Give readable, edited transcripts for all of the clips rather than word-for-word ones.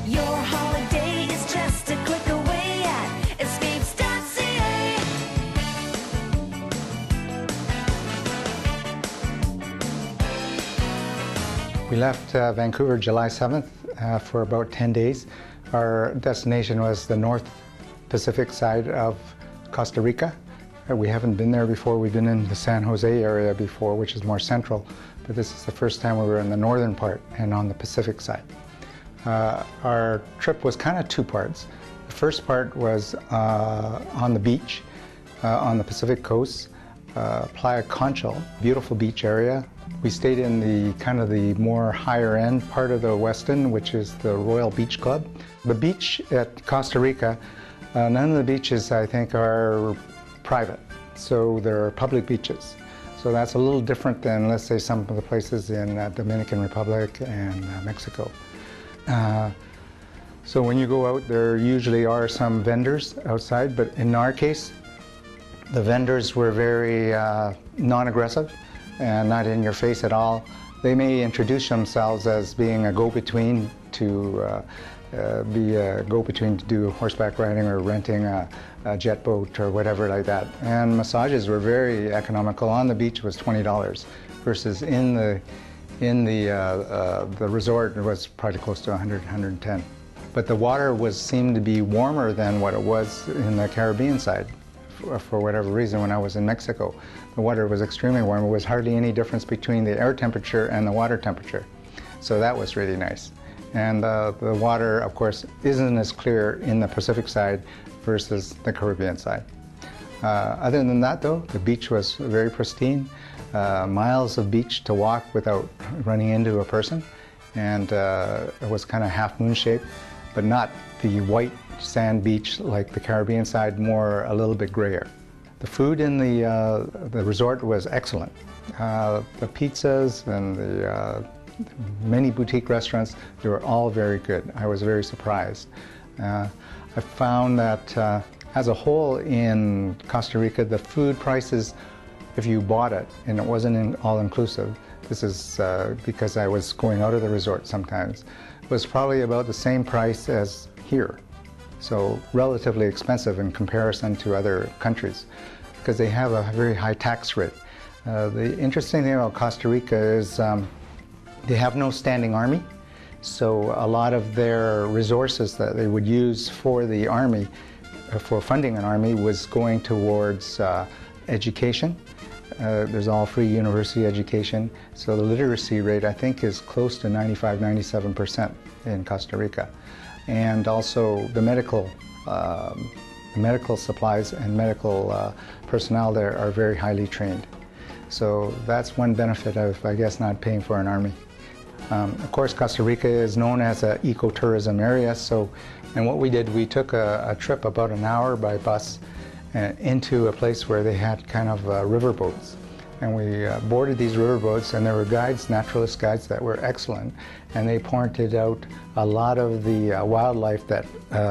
Your holiday is just a click away at escapes.ca. We left Vancouver July 7th for about 10 days. Our destination was the North Pacific side of Costa Rica. We haven't been there before. We've been in the San Jose area before, which is more central, but this is the first time we were in the northern part and on the Pacific side. Our trip was kind of two parts. The first part was on the beach on the Pacific coast, Playa Conchal, beautiful beach area. We stayed in the kind of the more higher end part of the Westin, which is the Royal Beach Club. The beach at Costa Rica, none of the beaches I think are private, so they're public beaches. So that's a little different than, let's say, some of the places in Dominican Republic and Mexico. So when you go out, there usually are some vendors outside, but in our case, the vendors were very non-aggressive and not in your face at all. They may introduce themselves as being a go-between to to do horseback riding or renting a jet boat or whatever like that. And massages were very economical. On the beach was $20 versus in the resort it was probably close to 100, 110. But the water seemed to be warmer than what it was in the Caribbean side. For whatever reason, when I was in Mexico, the water was extremely warm. There was hardly any difference between the air temperature and the water temperature. So that was really nice. And the water, of course, isn't as clear in the Pacific side versus the Caribbean side. Other than that, though, the beach was very pristine. Miles of beach to walk without running into a person. And it was kind of half moon shaped, but not the white sand beach like the Caribbean side, more a little bit grayer. The food in the resort was excellent. The pizzas and the many boutique restaurants, they were all very good. I was very surprised. I found that as a whole in Costa Rica, the food prices, if you bought it and it wasn't all-inclusive, this is because I was going out of the resort sometimes, was probably about the same price as here. So relatively expensive in comparison to other countries because they have a very high tax rate. The interesting thing about Costa Rica is they have no standing army, so a lot of their resources that they would use for the army, for funding an army, was going towards education. There's all free university education, so the literacy rate I think is close to 95, 97% in Costa Rica. And also the medical supplies and medical personnel there are very highly trained. So that's one benefit of, I guess, not paying for an army. Of course, Costa Rica is known as an ecotourism area, and what we did, we took a trip about an hour by bus into a place where they had kind of riverboats. And we boarded these riverboats, and there were guides, naturalist guides, that were excellent, and they pointed out a lot of the wildlife that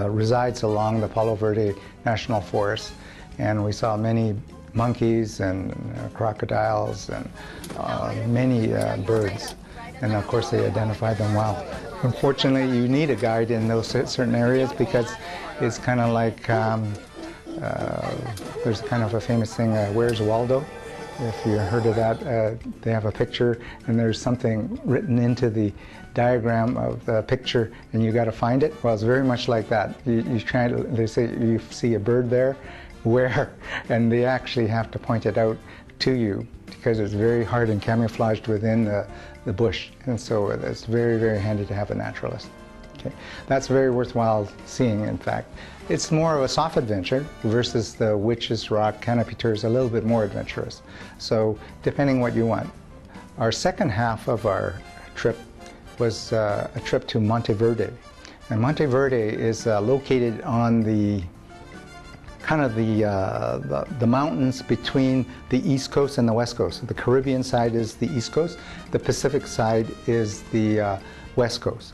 resides along the Palo Verde National Forest. And we saw many monkeys and crocodiles and many birds. And of course they identified them well. Unfortunately, you need a guide in those certain areas because it's kind of like, there's kind of a famous thing, Where's Waldo? If you heard of that, they have a picture and there's something written into the diagram of the picture and you got to find it. Well, it's very much like that. They say you see a bird there, where? And they actually have to point it out to you because it's very hard and camouflaged within the bush. And so it's very, very handy to have a naturalist. Okay. That's very worthwhile seeing, in fact. It's more of a soft adventure versus the Witches Rock canopy tour is a little bit more adventurous. So depending what you want. Our second half of our trip was a trip to Monteverde. And Monteverde is located on the kind of the mountains between the East Coast and the West Coast. So the Caribbean side is the East Coast, the Pacific side is the West Coast.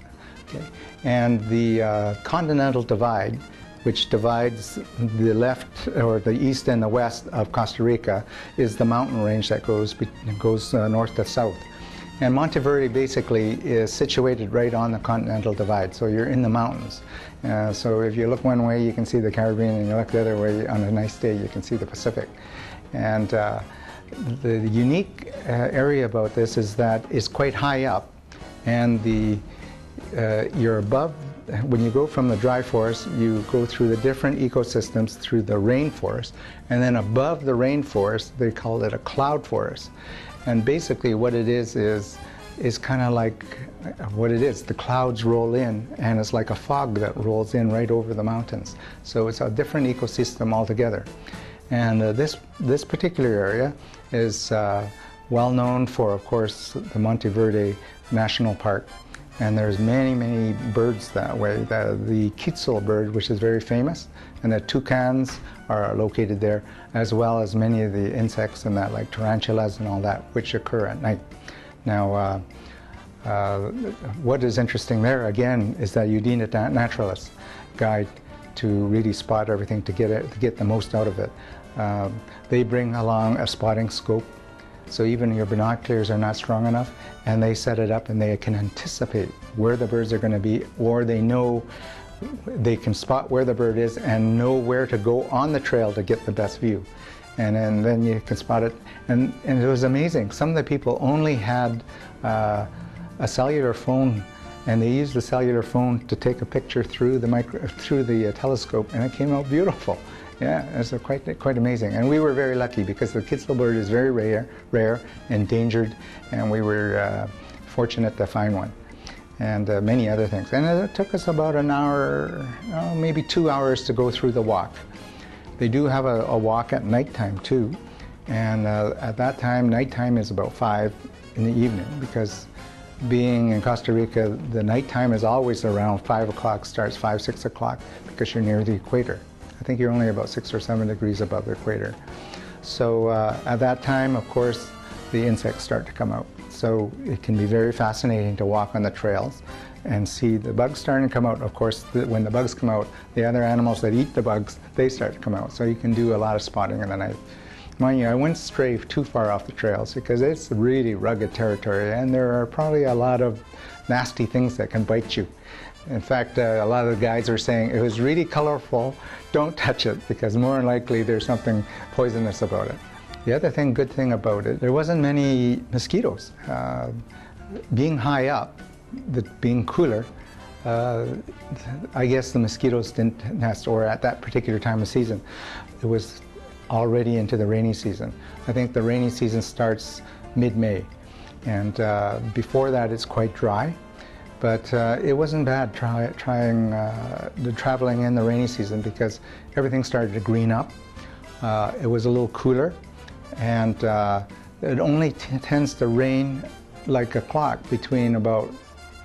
Okay. And the continental divide, which divides the left or the east and the west of Costa Rica, is the mountain range that goes north to south. And Monteverde basically is situated right on the Continental Divide, so you're in the mountains. So if you look one way, you can see the Caribbean, and you look the other way, on a nice day, you can see the Pacific. And the unique area about this is that it's quite high up, and you're above. When you go from the dry forest, you go through the different ecosystems through the rainforest, and then above the rainforest, they call it a cloud forest. And basically what it is kind of like what it is. The clouds roll in, and it's like a fog that rolls in right over the mountains. So it's a different ecosystem altogether. And this particular area is well known for, of course, the Monteverde National Park. And there's many, many birds that way. The quetzal bird, which is very famous, and the toucans are located there, as well as many of the insects and that, like tarantulas and all that, which occur at night. Now, what is interesting there, again, is that you need a naturalist guide to really spot everything, to get the most out of it. They bring along a spotting scope, so even your binoculars are not strong enough, and they set it up and they can anticipate where the birds are going to be, or they can spot where the bird is and know where to go on the trail to get the best view. And then you can spot it. And it was amazing. Some of the people only had a cellular phone, and they used the cellular phone to take a picture through the telescope, and it came out beautiful. Yeah, it's quite amazing. And we were very lucky because the quetzal bird is very rare, endangered, and we were fortunate to find one. And many other things. And it took us about an hour, maybe 2 hours to go through the walk. They do have a walk at nighttime too. And at that time, nighttime is about 5 in the evening, because being in Costa Rica, the nighttime is always around 5 o'clock, starts 5, 6 o'clock, because you're near the equator. I think you're only about 6 or 7 degrees above the equator. So at that time, of course, the insects start to come out. So it can be very fascinating to walk on the trails and see the bugs starting to come out. Of course, when the bugs come out, the other animals that eat the bugs, they start to come out. So you can do a lot of spotting in the night. Mind you, I wouldn't stray too far off the trails, because it's really rugged territory, and there are probably a lot of nasty things that can bite you. In fact, a lot of the guides were saying, it was really colorful, don't touch it, because more than likely there's something poisonous about it. The other good thing about it, there wasn't many mosquitoes. Being high up, being cooler, I guess the mosquitoes didn't nest, or at that particular time of season. It was already into the rainy season. I think the rainy season starts mid-May, and before that it's quite dry. But it wasn't bad traveling in the rainy season, because everything started to green up. It was a little cooler, and it only tends to rain like a clock between about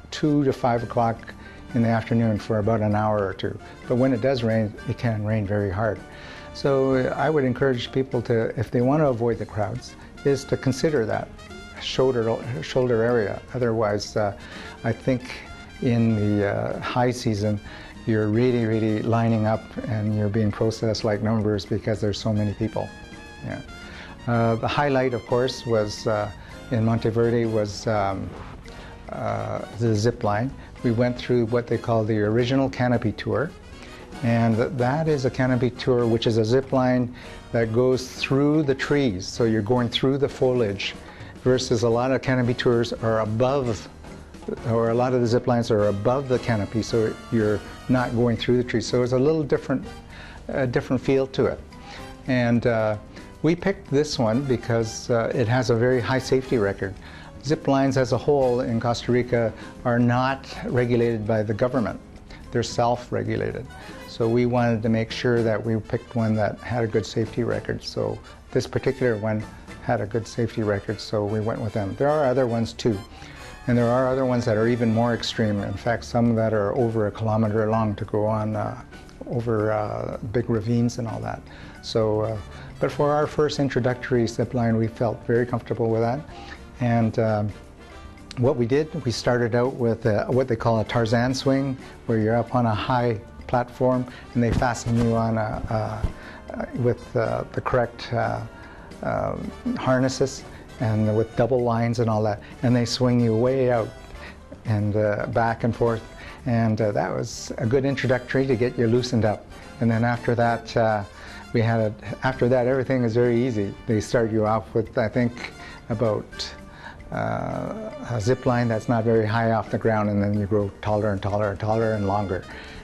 2 to 5 o'clock in the afternoon for about an hour or two. But when it does rain, it can rain very hard. So I would encourage people to, if they want to avoid the crowds, is to consider that shoulder area. Otherwise, I think in the high season, you're really lining up, and you're being processed like numbers, because there's so many people. Yeah. The highlight, of course, was in Monteverde was the zip line. We went through what they call the original canopy tour, and that is a canopy tour, which is a zip line that goes through the trees. So you're going through the foliage, versus a lot of canopy tours are above, or a lot of the zip lines are above the canopy, so you're not going through the trees. So it's a little different feel to it. And we picked this one because it has a very high safety record. Zip lines as a whole in Costa Rica are not regulated by the government. They're self-regulated. So we wanted to make sure that we picked one that had a good safety record. So this particular one had a good safety record, so we went with them. There are other ones too. And there are other ones that are even more extreme. In fact, some that are over 1 kilometer long to go on over big ravines and all that. So, but for our first introductory zip line, we felt very comfortable with that. And what we did, we started out with what they call a Tarzan swing, where you're up on a high platform and they fasten you on with the correct harnesses, and with double lines and all that, and they swing you way out and back and forth, and that was a good introductory to get you loosened up. And then after that, after that everything is very easy. They start you off with, I think, about a zip line that's not very high off the ground, and then you grow taller and taller and taller and longer.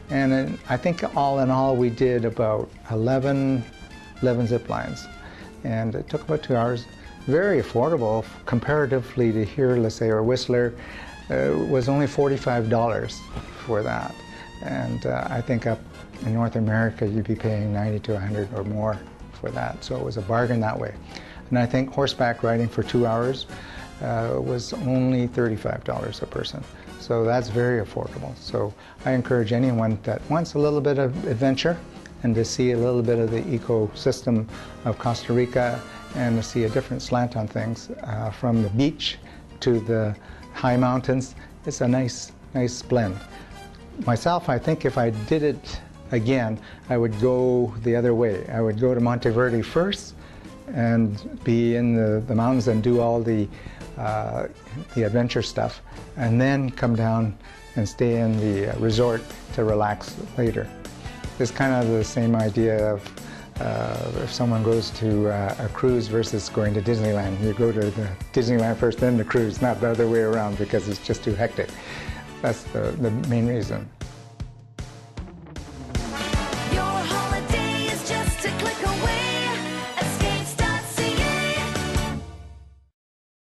And I think all in all we did about 11 zip lines, and it took about 2 hours. Very affordable comparatively to here, let's say, or Whistler. Was only $45 for that, and I think up in North America you'd be paying 90 to 100 or more for that, so it was a bargain that way. And I think horseback riding for 2 hours was only $35 a person, so that's very affordable. So I encourage anyone that wants a little bit of adventure and to see a little bit of the ecosystem of Costa Rica and to see a different slant on things, from the beach to the high mountains. It's a nice blend. Myself, I think if I did it again, I would go the other way. I would go to Monteverde first and be in the mountains and do all the adventure stuff, and then come down and stay in the resort to relax later. It's kind of the same idea of if someone goes to a cruise versus going to Disneyland. You go to the Disneyland first, then the cruise, not the other way around, because it's just too hectic. That's the main reason.